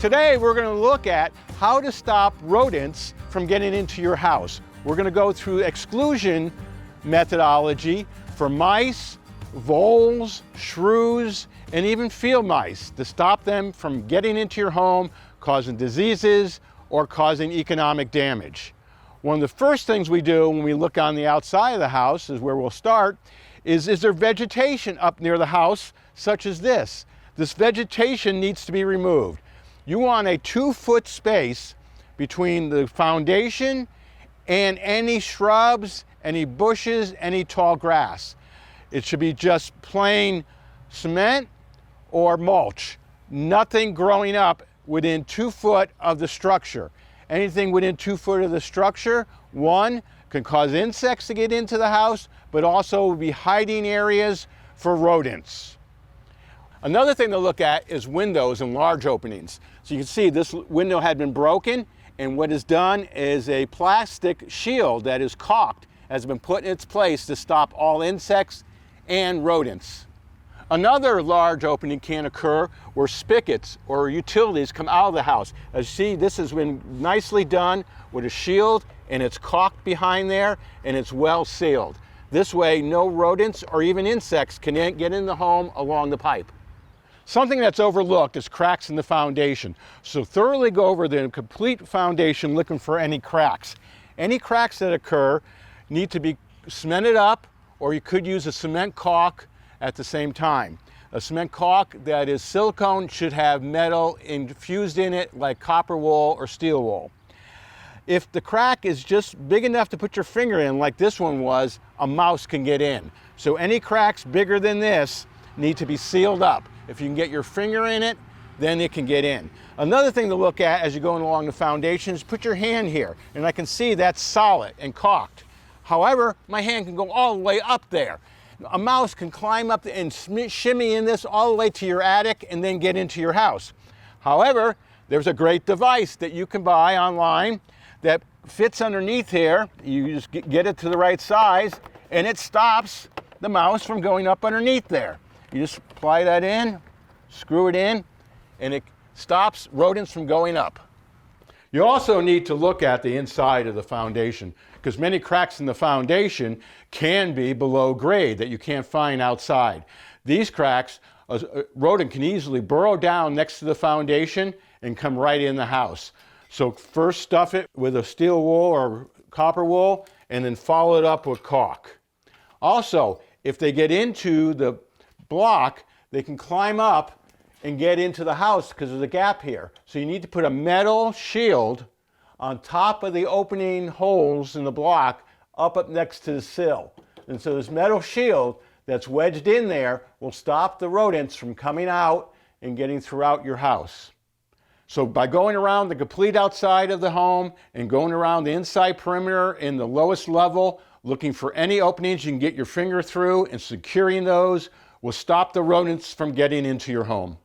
Today we're going to look at how to stop rodents from getting into your house. We're going to go through exclusion methodology for mice, voles, shrews, and even field mice to stop them from getting into your home, causing diseases or causing economic damage. One of the first things we do when we look on the outside of the house, is where we'll start, is there vegetation up near the house such as this? This vegetation needs to be removed. You want a 2-foot space between the foundation and any shrubs, any bushes, any tall grass. It should be just plain cement or mulch. Nothing growing up within 2 foot of the structure. Anything within 2 foot of the structure, one, can cause insects to get into the house, but also will be hiding areas for rodents. Another thing to look at is windows and large openings. So you can see this window had been broken, and what is done is a plastic shield that is caulked has been put in its place to stop all insects and rodents. Another large opening can occur where spigots or utilities come out of the house. As you see, this has been nicely done with a shield, and it's caulked behind there, and it's well sealed. This way, no rodents or even insects can get in the home along the pipe. Something that's overlooked is cracks in the foundation. So thoroughly go over the complete foundation looking for any cracks. Any cracks that occur need to be cemented up, or you could use a cement caulk at the same time. A cement caulk that is silicone should have metal infused in it like copper wool or steel wool. If the crack is just big enough to put your finger in, like this one was, a mouse can get in. So any cracks bigger than this need to be sealed up. If you can get your finger in it, then it can get in. Another thing to look at as you're going along the foundation is put your hand here, and I can see that's solid and caulked. However, my hand can go all the way up there. A mouse can climb up and shimmy in this all the way to your attic and then get into your house. However, there's a great device that you can buy online that fits underneath here. You just get it to the right size, and it stops the mouse from going up underneath there. You just apply that in, screw it in, and it stops rodents from going up. You also need to look at the inside of the foundation, because many cracks in the foundation can be below grade that you can't find outside. These cracks, a rodent can easily burrow down next to the foundation and come right in the house. So first stuff it with a steel wool or copper wool, and then follow it up with caulk. Also, if they get into the block, they can climb up and get into the house because there's a gap here. So you need to put a metal shield on top of the opening holes in the block up next to the sill. And so this metal shield that's wedged in there will stop the rodents from coming out and getting throughout your house. So by going around the complete outside of the home and going around the inside perimeter in the lowest level, looking for any openings you can get your finger through and securing those will stop the rodents from getting into your home.